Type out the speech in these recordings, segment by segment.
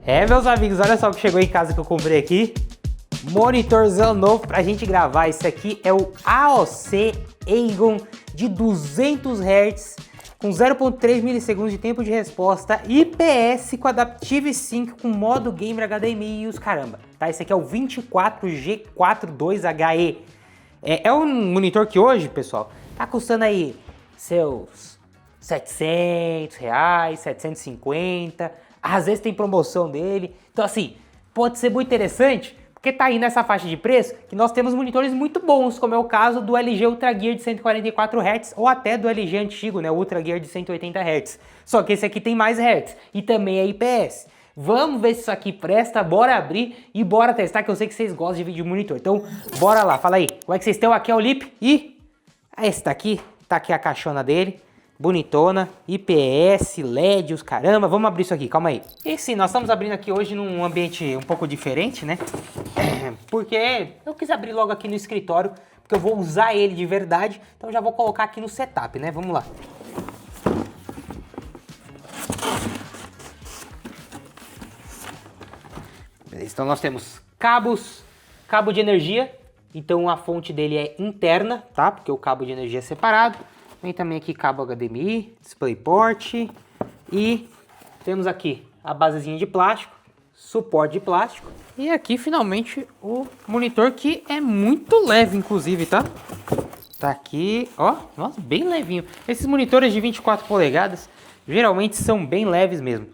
Meus amigos, olha só o que chegou em casa que eu comprei aqui. Monitorzão novo pra gente gravar. Esse aqui é o AOC Aegon de 200 Hz com 0.3 milissegundos de tempo de resposta, IPS com Adaptive Sync com modo Gamer HDMI e os caramba. Tá? Esse aqui é o 24G42HE. É um monitor que hoje, pessoal, tá custando aí seus R$700, 750, às vezes tem promoção dele. Então assim, pode ser muito interessante, porque tá aí nessa faixa de preço que nós temos monitores muito bons, como é o caso do LG Ultra Gear de 144 Hz ou até do LG antigo, né, o Ultra Gear de 180 Hz. Só que esse aqui tem mais Hz e também é IPS. Vamos ver se isso aqui presta, bora abrir e bora testar, que eu sei que vocês gostam de vídeo de monitor. Então, bora lá, fala aí, como é que vocês estão? Aqui é o Lip e esse daqui, tá aqui a caixona dele. Bonitona, IPS, LED, os caramba. Vamos abrir isso aqui, calma aí. E sim, nós estamos abrindo aqui hoje num ambiente um pouco diferente, né? Porque eu quis abrir logo aqui no escritório, porque eu vou usar ele de verdade. Então já vou colocar aqui no setup, né? Vamos lá. Beleza, então nós temos cabos, cabo de energia. Então a fonte dele é interna, tá? Porque o cabo de energia é separado. Tem também aqui cabo HDMI, DisplayPort e temos aqui a basezinha de plástico, suporte de plástico e aqui finalmente o monitor que é muito leve inclusive, tá? Tá aqui, ó, nossa, bem levinho. Esses monitores de 24 polegadas geralmente são bem leves mesmo.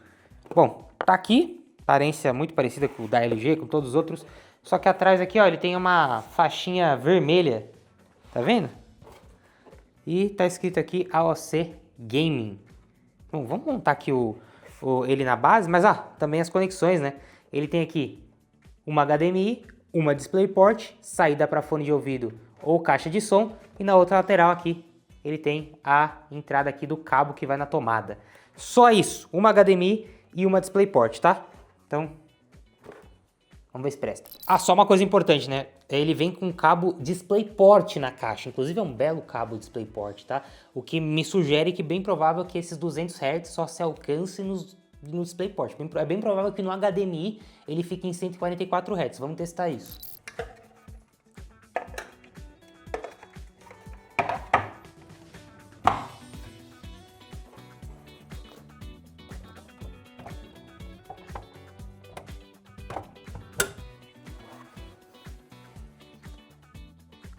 Bom, tá aqui, aparência muito parecida com o da LG, com todos os outros, só que atrás aqui, ó, ele tem uma faixinha vermelha, tá vendo? E tá escrito aqui AOC Gaming. Bom, vamos montar aqui ele na base, mas também as conexões, né? Ele tem aqui uma HDMI, uma DisplayPort, saída para fone de ouvido ou caixa de som, e na outra lateral aqui ele tem a entrada aqui do cabo que vai na tomada. Só isso, uma HDMI e uma DisplayPort, tá? Então, vamos ver se presta. Só uma coisa importante, né? Ele vem com cabo DisplayPort na caixa. Inclusive é um belo cabo DisplayPort, tá? O que me sugere que bem provável que esses 200 Hz só se alcance no DisplayPort. É bem provável que no HDMI ele fique em 144 Hz. Vamos testar isso.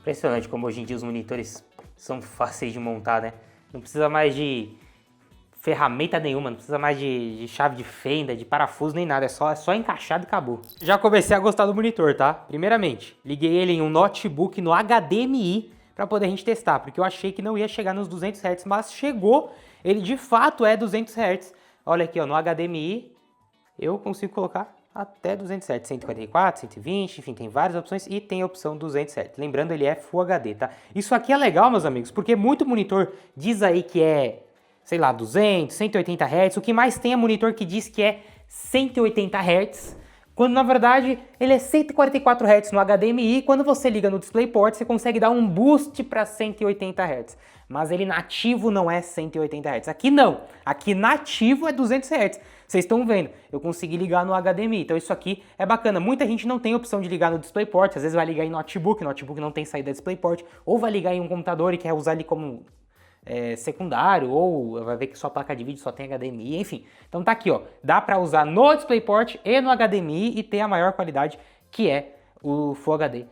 Impressionante como hoje em dia os monitores são fáceis de montar, né? Não precisa mais de ferramenta nenhuma, não precisa mais de chave de fenda, de parafuso, nem nada. É só encaixar e acabou. Já comecei a gostar do monitor, tá? Primeiramente, liguei ele em um notebook no HDMI para poder a gente testar, porque eu achei que não ia chegar nos 200 Hz, mas chegou. Ele de fato é 200 Hz. Olha aqui, ó, no HDMI eu consigo colocar até 200 Hz, 144, 120, enfim, tem várias opções e tem a opção 200 Hz. Lembrando, ele é Full HD, tá? Isso aqui é legal, meus amigos, porque muito monitor diz aí que é, sei lá, 200, 180 Hz. O que mais tem é monitor que diz que é 180 Hz, quando na verdade ele é 144 Hz no HDMI. E quando você liga no DisplayPort, você consegue dar um boost para 180 Hz. Mas ele nativo não é 180 Hz. Aqui não. Aqui nativo é 200 Hz. Vocês estão vendo, eu consegui ligar no HDMI, então isso aqui é bacana. Muita gente não tem opção de ligar no DisplayPort, às vezes vai ligar em notebook não tem saída DisplayPort, ou vai ligar em um computador e quer usar ali como secundário, ou vai ver que sua placa de vídeo só tem HDMI, enfim. Então tá aqui, ó, dá pra usar no DisplayPort e no HDMI e ter a maior qualidade, que é o Full HD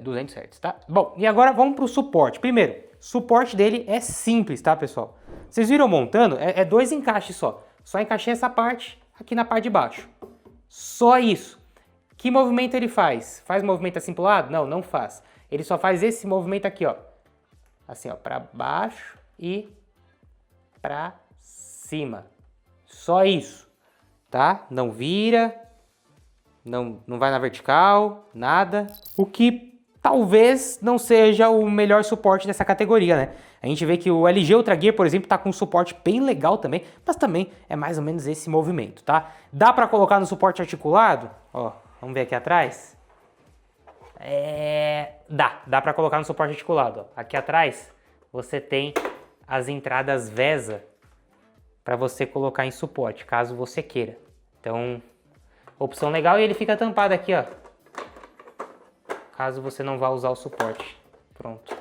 200 Hz, tá? Bom, e agora vamos pro suporte. Primeiro, suporte dele é simples, tá, pessoal? Vocês viram montando? É dois encaixes só. Só encaixei essa parte aqui na parte de baixo. Só isso. Que movimento ele faz? Faz movimento assim pro lado? Não, não faz. Ele só faz esse movimento aqui, ó. Assim, ó, para baixo e para cima. Só isso, tá? Não vira, não vai na vertical, nada. O que talvez não seja o melhor suporte dessa categoria, né? A gente vê que o LG Ultra Gear, por exemplo, tá com um suporte bem legal também, mas também é mais ou menos esse movimento, tá? Dá para colocar no suporte articulado? Ó, vamos ver aqui atrás. Dá para colocar no suporte articulado, ó. Aqui atrás você tem as entradas VESA para você colocar em suporte, caso você queira. Então, opção legal, e ele fica tampado aqui, ó. Caso você não vá usar o suporte. Pronto.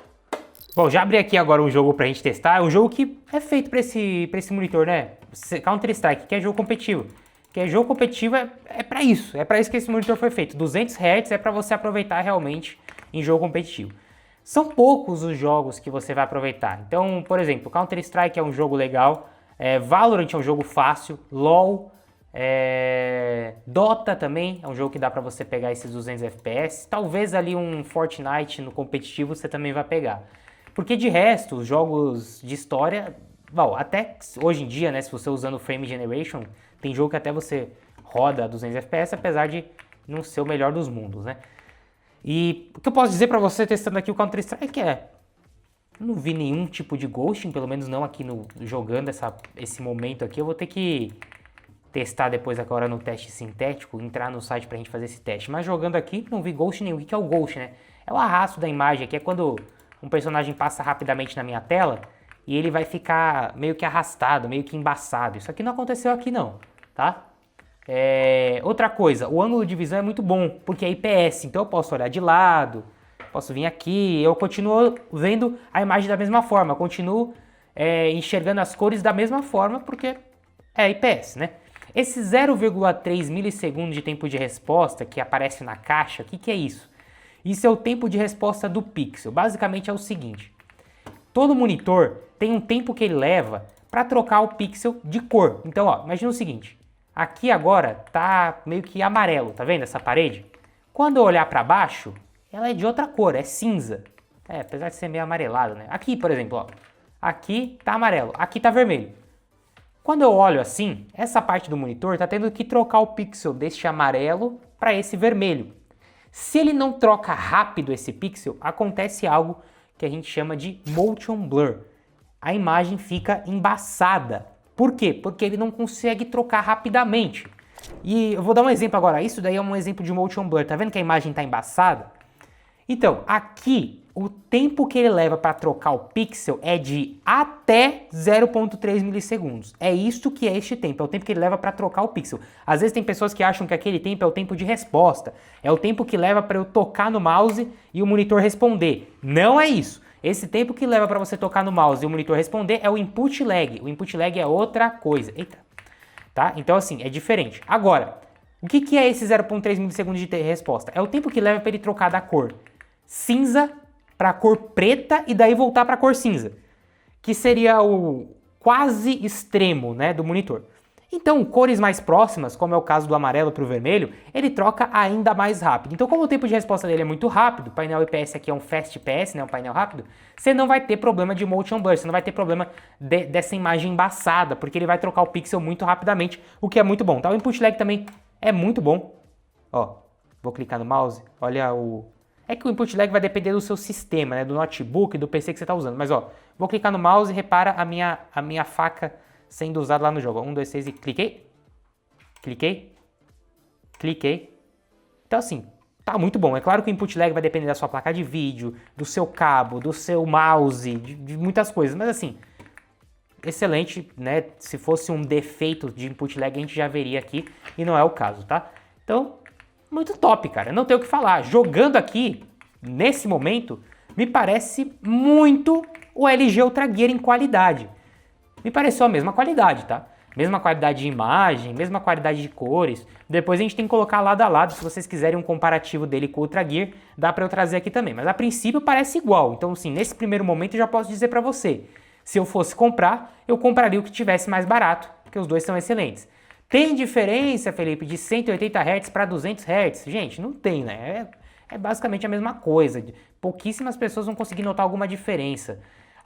Bom, já abri aqui agora um jogo pra gente testar. É um jogo que é feito pra esse monitor, né? Counter-Strike, que é jogo competitivo. Jogo competitivo é pra isso. É pra isso que esse monitor foi feito. 200 Hz é pra você aproveitar realmente em jogo competitivo. São poucos os jogos que você vai aproveitar. Então, por exemplo, Counter-Strike é um jogo legal. Valorant é um jogo fácil. LoL... Dota também é um jogo que dá pra você pegar esses 200 FPS. Talvez ali um Fortnite no competitivo você também vai pegar. Porque de resto, os jogos de história, bom, até hoje em dia, né, se você usando Frame Generation, tem jogo que até você roda a 200 FPS, apesar de não ser o melhor dos mundos, né? E o que eu posso dizer pra você testando aqui o Counter-Strike eu não vi nenhum tipo de ghosting, pelo menos não aqui jogando esse momento aqui. Eu vou ter que testar depois agora no teste sintético, entrar no site pra gente fazer esse teste. Mas jogando aqui, não vi ghost nenhum. O que é o ghost, né? É o arrasto da imagem aqui, é quando um personagem passa rapidamente na minha tela e ele vai ficar meio que arrastado, meio que embaçado. Isso aqui não aconteceu aqui não, tá? Outra coisa, o ângulo de visão é muito bom, porque é IPS, então eu posso olhar de lado, posso vir aqui, eu continuo vendo a imagem da mesma forma, eu continuo enxergando as cores da mesma forma, porque é IPS, né? Esse 0,3 milissegundos de tempo de resposta que aparece na caixa, o que é isso? Isso é o tempo de resposta do pixel. Basicamente é o seguinte, todo monitor tem um tempo que ele leva para trocar o pixel de cor. Então, ó, imagina o seguinte, aqui agora tá meio que amarelo, tá vendo essa parede? Quando eu olhar para baixo, ela é de outra cor, é cinza. Apesar de ser meio amarelado, né? Aqui, por exemplo, ó, aqui tá amarelo, aqui tá vermelho. Quando eu olho assim, essa parte do monitor está tendo que trocar o pixel deste amarelo para esse vermelho. Se ele não troca rápido esse pixel, acontece algo que a gente chama de motion blur. A imagem fica embaçada. Por quê? Porque ele não consegue trocar rapidamente. E eu vou dar um exemplo agora. Isso daí é um exemplo de motion blur. Tá vendo que a imagem está embaçada? Então, aqui, o tempo que ele leva para trocar o pixel é de até 0,3 milissegundos. É isso que é este tempo, é o tempo que ele leva para trocar o pixel. Às vezes tem pessoas que acham que aquele tempo é o tempo de resposta, é o tempo que leva para eu tocar no mouse e o monitor responder. Não é isso. Esse tempo que leva para você tocar no mouse e o monitor responder é o input lag. O input lag é outra coisa. Eita. Tá? Então assim, é diferente. Agora, o que é esse 0,3 milissegundos de resposta? É o tempo que leva para ele trocar da cor cinza para a cor preta e daí voltar para a cor cinza, que seria o quase extremo, né, do monitor. Então, cores mais próximas, como é o caso do amarelo para o vermelho, ele troca ainda mais rápido. Então, como o tempo de resposta dele é muito rápido, o painel IPS aqui é um Fast IPS, né, um painel rápido, você não vai ter problema de motion blur, você não vai ter problema dessa imagem embaçada, porque ele vai trocar o pixel muito rapidamente, o que é muito bom. Tá? O input lag também é muito bom. Ó, vou clicar no mouse, olha o... É que o input lag vai depender do seu sistema, né, do notebook, do PC que você está usando. Mas ó, vou clicar no mouse e repara a minha faca sendo usada lá no jogo. 1, 2, 6 e cliquei. Cliquei. Cliquei. Então assim, tá muito bom. É claro que o input lag vai depender da sua placa de vídeo, do seu cabo, do seu mouse, de muitas coisas. Mas assim, excelente, né? Se fosse um defeito de input lag a gente já veria aqui e não é o caso, tá? Então... muito top, cara. Não tenho o que falar. Jogando aqui, nesse momento, me parece muito o LG Ultra Gear em qualidade. Me pareceu a mesma qualidade, tá? Mesma qualidade de imagem, mesma qualidade de cores. Depois a gente tem que colocar lado a lado, se vocês quiserem um comparativo dele com o Ultra Gear, dá pra eu trazer aqui também. Mas a princípio parece igual. Então, assim, nesse primeiro momento eu já posso dizer pra você. Se eu fosse comprar, eu compraria o que tivesse mais barato, porque os dois são excelentes. Tem diferença, Felipe, de 180 Hz para 200 Hz? Gente, não tem, né? É basicamente a mesma coisa. Pouquíssimas pessoas vão conseguir notar alguma diferença.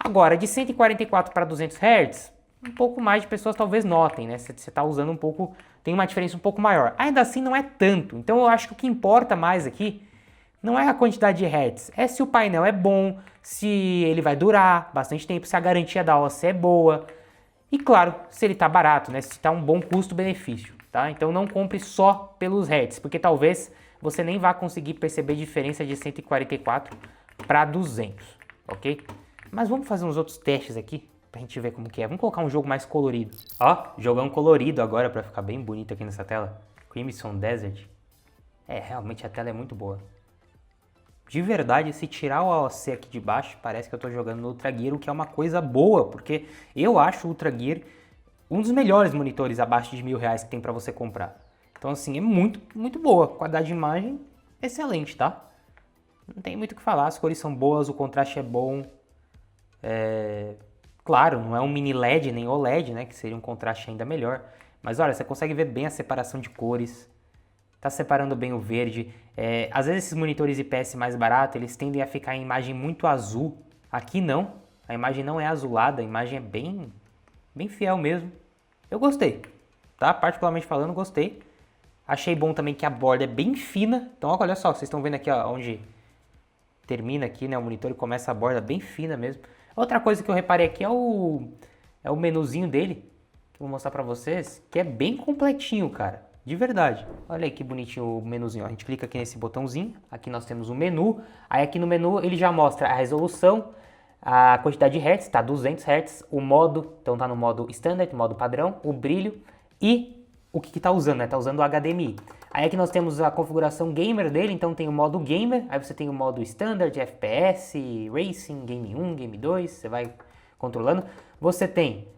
Agora, de 144 para 200 Hz, um pouco mais de pessoas talvez notem, né? Você está usando um pouco, tem uma diferença um pouco maior. Ainda assim, não é tanto. Então, eu acho que o que importa mais aqui não é a quantidade de Hz, é se o painel é bom, se ele vai durar bastante tempo, se a garantia da OC é boa. E claro, se ele está barato, né? Se está um bom custo-benefício, tá? Então não compre só pelos Hz, porque talvez você nem vá conseguir perceber diferença de 144 para 200, ok? Mas vamos fazer uns outros testes aqui pra gente ver como que é. Vamos colocar um jogo mais colorido. Ó, jogão colorido agora pra ficar bem bonito aqui nessa tela. Crimson Desert. Realmente a tela é muito boa. De verdade, se tirar o AOC aqui de baixo, parece que eu tô jogando no Ultra Gear, o que é uma coisa boa, porque eu acho o Ultra Gear um dos melhores monitores abaixo de R$1.000 que tem pra você comprar. Então assim, é muito, muito boa. Qualidade de imagem, excelente, tá? Não tem muito o que falar, as cores são boas, o contraste é bom. Claro, não é um mini LED nem OLED, né, que seria um contraste ainda melhor. Mas olha, você consegue ver bem a separação de cores. Tá separando bem o verde. Às vezes esses monitores IPS mais baratos, eles tendem a ficar em imagem muito azul. Aqui não, a imagem não é azulada, a imagem é bem, bem fiel mesmo. Eu gostei, tá? Particularmente falando, gostei. Achei bom também que a borda é bem fina. Então olha só, vocês estão vendo aqui ó, onde termina aqui, né, o monitor e começa a borda bem fina mesmo. Outra coisa que eu reparei aqui é o menuzinho dele, que eu vou mostrar pra vocês, que é bem completinho, cara, de verdade. Olha aí que bonitinho o menuzinho, ó. A gente clica aqui nesse botãozinho, aqui nós temos o menu, aí aqui no menu ele já mostra a resolução, a quantidade de hertz, tá 200 Hz, o modo, então tá no modo standard, modo padrão, o brilho e o que tá usando, né? Tá usando o HDMI. Aí aqui nós temos a configuração gamer dele, então tem o modo gamer, aí você tem o modo standard, FPS, racing, game 1, game 2, você vai controlando. Você tem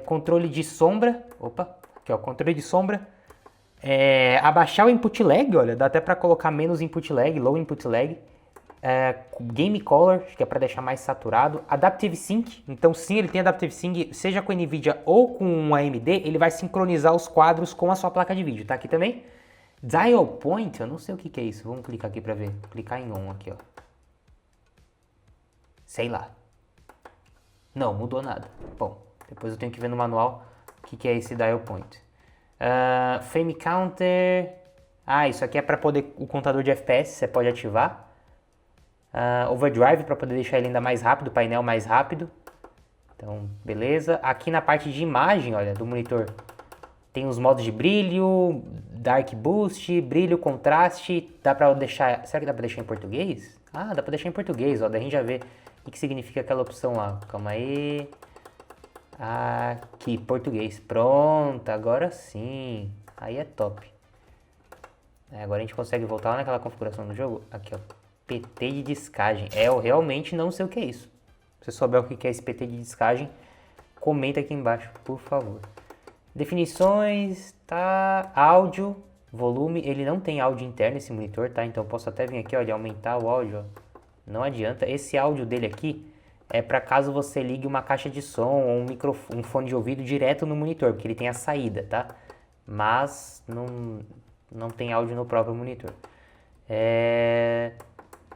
controle de sombra, opa, aqui ó, controle de sombra, abaixar o input lag, olha, dá até para colocar menos input lag, low input lag, Game Color, que é para deixar mais saturado, Adaptive Sync, então sim, ele tem Adaptive Sync, seja com a NVIDIA ou com o AMD, ele vai sincronizar os quadros com a sua placa de vídeo, tá aqui também. Dial Point, eu não sei o que é isso, vamos clicar aqui para ver, clicar em On aqui, ó. Sei lá. Não, mudou nada. Bom, depois eu tenho que ver no manual o que é esse Dial Point. Frame Counter, isso aqui é para poder, o contador de FPS, você pode ativar. Overdrive para poder deixar ele ainda mais rápido, o painel mais rápido. Então, beleza. Aqui na parte de imagem, olha, do monitor, tem os modos de brilho, Dark Boost, brilho, contraste. Dá para deixar... Será que dá para deixar em português? Dá para deixar em português, ó. Daí a gente já vê o que significa aquela opção lá. Calma aí. Aqui, português. Pronto, agora sim. Aí é top. Agora a gente consegue voltar lá naquela configuração do jogo. Aqui, ó. PT de descagem. Eu realmente não sei o que é isso. Se você souber o que é esse PT de descagem, comenta aqui embaixo, por favor. Definições, tá? Áudio, volume. Ele não tem áudio interno esse monitor, tá? Então eu posso até vir aqui, olha, aumentar o áudio, ó. Não adianta. Esse áudio dele aqui é para caso você ligue uma caixa de som ou um fone de ouvido direto no monitor, porque ele tem a saída, tá? Mas não tem áudio no próprio monitor.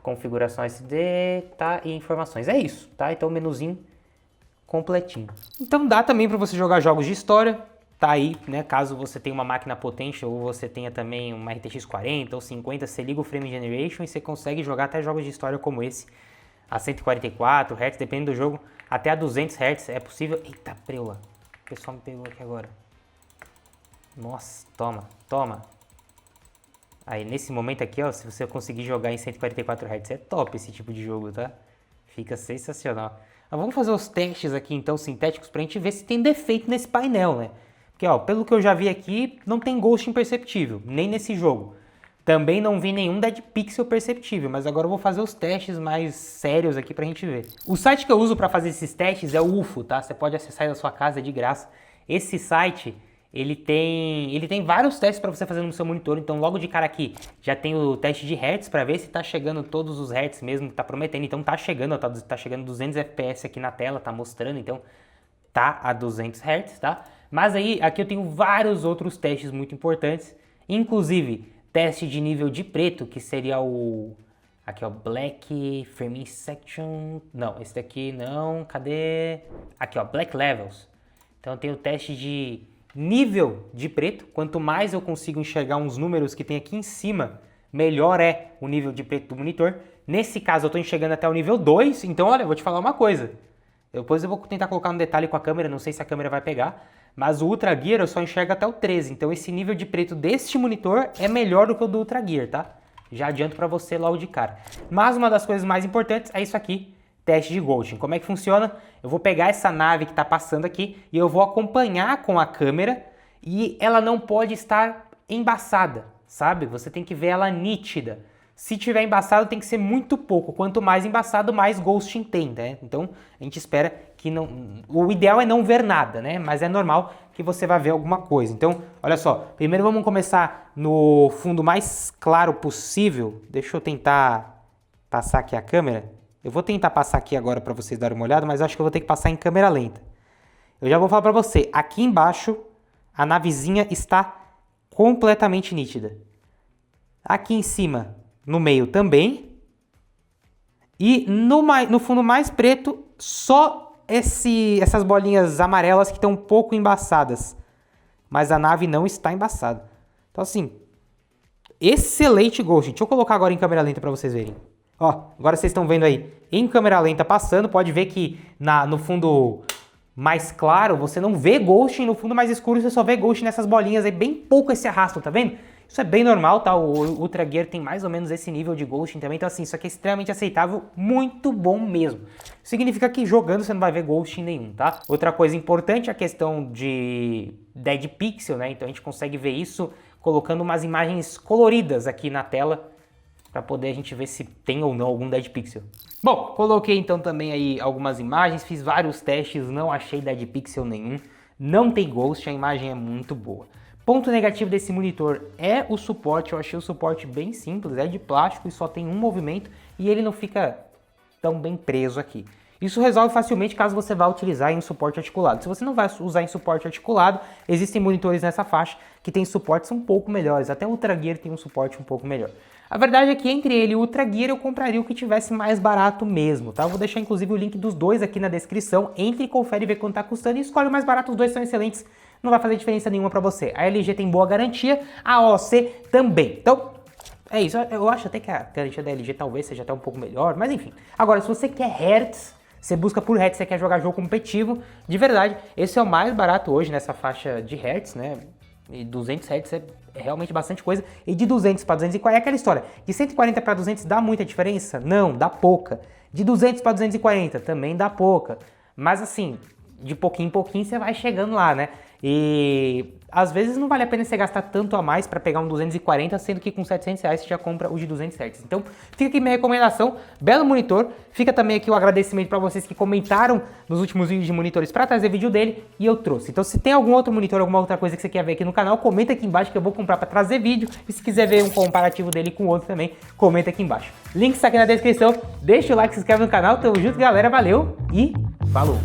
Configuração SD, tá? E informações. É isso, tá? Então o menuzinho completinho. Então dá também para você jogar jogos de história, tá aí, né? Caso você tenha uma máquina potente ou você tenha também uma RTX 40 ou 50, você liga o Frame Generation e você consegue jogar até jogos de história como esse, a 144 Hz, dependendo do jogo, até a 200 Hz é possível. Eita, preula. O pessoal me pegou aqui agora. Nossa, toma. Aí, nesse momento aqui, ó, se você conseguir jogar em 144 Hz, é top esse tipo de jogo, tá? Fica sensacional. Mas vamos fazer os testes aqui, então, sintéticos, pra gente ver se tem defeito nesse painel, né? Porque, ó, pelo que eu já vi aqui, não tem ghost imperceptível, nem nesse jogo. Também não vi nenhum dead pixel perceptível, mas agora eu vou fazer os testes mais sérios aqui pra gente ver. O site que eu uso pra fazer esses testes é o UFO, tá? Você pode acessar aí da sua casa, é de graça. Esse site... Ele tem vários testes para você fazer no seu monitor, então logo de cara aqui já tem o teste de Hertz para ver se tá chegando todos os Hertz mesmo que tá prometendo. Então tá chegando, ó, tá chegando 200 FPS aqui na tela, tá mostrando, então tá a 200 Hertz, tá? Mas aí aqui eu tenho vários outros testes muito importantes, inclusive teste de nível de preto, que seria o... Aqui ó, Black Framing Section... Não, esse daqui não, cadê? Aqui ó, Black Levels. Então eu tenho o teste de... nível de preto, quanto mais eu consigo enxergar uns números que tem aqui em cima, melhor é o nível de preto do monitor. Nesse caso eu estou enxergando até o nível 2, então olha, eu vou te falar uma coisa. Depois eu vou tentar colocar um detalhe com a câmera, não sei se a câmera vai pegar, mas o Ultra Gear eu só enxergo até o 13, então esse nível de preto deste monitor é melhor do que o do Ultra Gear, tá? Já adianto para você logo de cara. Mas uma das coisas mais importantes é isso aqui, teste de ghosting. Como é que funciona? Eu vou pegar essa nave que está passando aqui e eu vou acompanhar com a câmera e ela não pode estar embaçada, sabe? Você tem que ver ela nítida. Se tiver embaçado, tem que ser muito pouco. Quanto mais embaçado, mais ghosting tem, né? Então, a gente espera que não... O ideal é não ver nada, né? Mas é normal que você vai ver alguma coisa. Então, olha só. Primeiro vamos começar no fundo mais claro possível. Deixa eu tentar passar aqui a câmera. Eu vou tentar passar aqui agora para vocês darem uma olhada, mas acho que eu vou ter que passar em câmera lenta. Eu já vou falar para você. Aqui embaixo, a navezinha está completamente nítida. Aqui em cima, no meio também. E no fundo mais preto, só essas bolinhas amarelas que estão um pouco embaçadas. Mas a nave não está embaçada. Então assim, excelente ghosting. Deixa eu colocar agora em câmera lenta para vocês verem. Ó, agora vocês estão vendo aí em câmera lenta passando. Pode ver que no fundo mais claro você não vê ghosting. No fundo mais escuro você só vê ghosting nessas bolinhas aí. Bem pouco esse arrasto, tá vendo? Isso é bem normal, tá? O Ultra Gear tem mais ou menos esse nível de ghosting também. Então assim, isso aqui é extremamente aceitável, muito bom mesmo. Significa que jogando você não vai ver ghosting nenhum, tá? Outra coisa importante é a questão de Dead Pixel, né? Então a gente consegue ver isso colocando umas imagens coloridas aqui na tela para poder a gente ver se tem ou não algum Dead Pixel. Bom, coloquei então também aí algumas imagens, fiz vários testes, não achei Dead Pixel nenhum. Não tem ghost, a imagem é muito boa. Ponto negativo desse monitor é o suporte. Eu achei o suporte bem simples, é de plástico e só tem um movimento e ele não fica tão bem preso aqui. Isso resolve facilmente caso você vá utilizar em um suporte articulado. Se você não vai usar em suporte articulado, existem monitores nessa faixa que tem suportes um pouco melhores. Até o Ultra Gear tem um suporte um pouco melhor. A verdade é que entre ele e o Ultra Gear eu compraria o que tivesse mais barato mesmo, tá? Eu vou deixar inclusive o link dos dois aqui na descrição. Entre e confere e vê quanto tá custando e escolhe o mais barato, os dois são excelentes. Não vai fazer diferença nenhuma para você. A LG tem boa garantia, a OC também. Então, é isso. Eu acho até que a garantia da LG talvez seja até um pouco melhor, mas enfim. Agora, se você quer Hertz, você busca por Hertz, você quer jogar jogo competitivo, de verdade, esse é o mais barato hoje nessa faixa de Hertz, né? E 200 Hz é realmente bastante coisa. E de 200 para 240 é aquela história. De 140 para 200 dá muita diferença? Não, dá pouca. De 200 para 240 também dá pouca. Mas assim, de pouquinho em pouquinho você vai chegando lá, né? E às vezes não vale a pena você gastar tanto a mais para pegar um 240, sendo que com 700 reais você já compra o de 200 Hz. Então fica aqui minha recomendação, belo monitor. Fica também aqui o agradecimento para vocês que comentaram nos últimos vídeos de monitores para trazer vídeo dele e eu trouxe. Então se tem algum outro monitor, alguma outra coisa que você quer ver aqui no canal, comenta aqui embaixo que eu vou comprar para trazer vídeo. E se quiser ver um comparativo dele com o outro também, comenta aqui embaixo. Link está aqui na descrição, deixa o like, se inscreve no canal, tamo junto galera, valeu e falou!